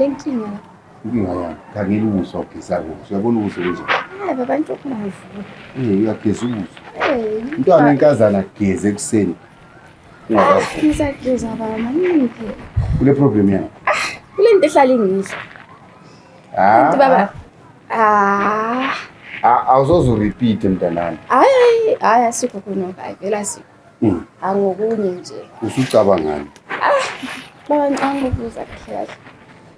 lenkinga la. Inkinga yami khangela ubuso ogezako uyabona ubuso nje Babantu okuvuka uyageza ubuso umntwana wenkazana ageze ekuseni ngizageza baba maningi phela kule problem yakho kule nto ehlala ingidla kanti baba awuzoze repeat mntanami hayi asikho khona hayi vele asikho angokunye nje usucabangani baba ngicanga ukubuza kahle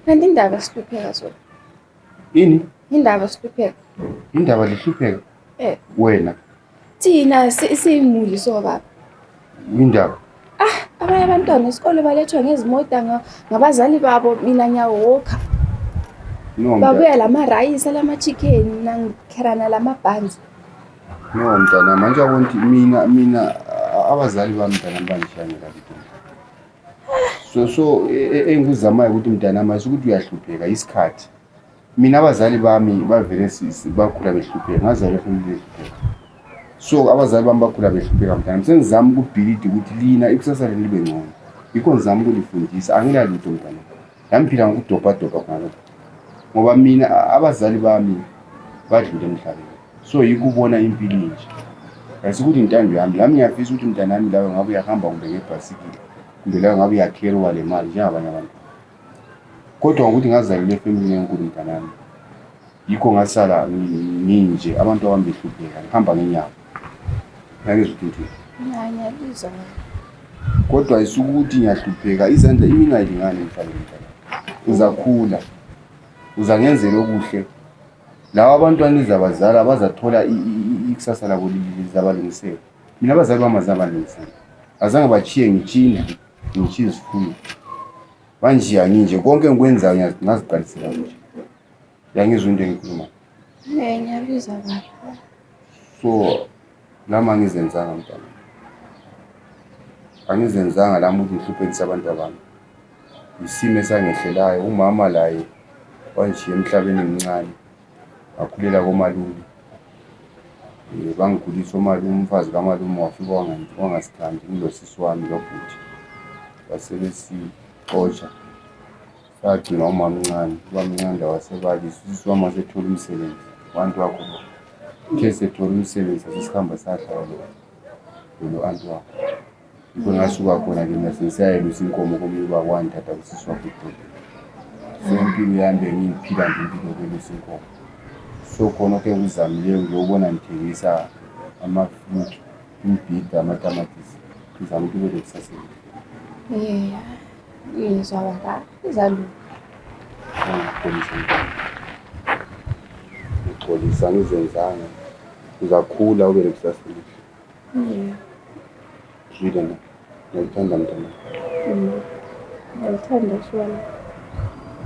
kanti indaba sihlupheka so ini indaba sihlupheka indaba lihlupheka wena thina siyimuli so baba indaba abanye abantwana esikole balethwa ngezimoto ngabazali babo mina nyawokha babuya lamarayisi lama-chicken nangikherana lamabhanzi no mntana manje yabona ukuthi mina abazali bami mntana bangishayela so engikuzamayo ukuthi mntana mase ukuthi uyahlupheka isikhathi mina abazali bami bavele bakhula behlupheka ngazalwa efamily ehlupheka so abazali bami bakhula behlupheka mntana sengizama ukubhilida ukuthi lina ikusasa leni libe ngcono yikho ngizama ukulifundisa angilalutho mntana yamphila ngokudobhadobha ngalokho ngoba mina abazali bami badlule emhlabeni so yikubona impilo inje asikuthi intando yami lami ngiyafisa ukuthi mntanami lawe ngabe uyahamba kumbe ngebhasikili kumbe lawe ngabe uyakheriwa le mali njengabanye abantu kodwa ukuthi ngazalile efamily enkulu mntanami yikho ngasala nginje abantu abami behlupheka ngihamba ngenyawo ngiyazuthuthi ngiyalizwa kodwa isukuthi ngiyahlupheka izandla imini ayilingani emhlabeni uzakhula uzangenzela okuhle lawa abantwana izabazala bazathola ikusasa labo lizabalungisela mina abazali bami azabalungisela azange bachiye ngitshina ngichiye isifuyo banjiya nginje konke engikwenzayo ngaziqalisela nje yangizwa into engikhuluma ngiyalizwa baba so lama angizenzanga mntana angizenzanga lami ukuthi ngihluphekise abantu abami isimo esangehlelayo umama laye wanjiya emhlabeni emncane akhulela komalume bangikhulisa omalume umfazi kamalume wafika wangasithandi ngilosisi wami lobhuti basebesixotsha sagcina umama omncane ubamncane wasebalisa usisi wami wasethola umsebenzi wantu wakho khe sethola umsebenzi sesikhamba sahlala lo antu wakho yikho ngasuka khona ke mina sengisayelusa inkomo komunye uba wangithatha usisi wakho so impilo yami bengiyiphila nje impilo kwelusa inkomo so khona ke ngizamileyo ngiyobona ngithengisa amafruit imbhida amatamatisi ngizama impilo lekusasa ngizwa baba izalulu ngixolisa angizenzanga uzakhula ube lekusasa elihle zwile na ngiyalithanda mntana ngiyalithanda shwala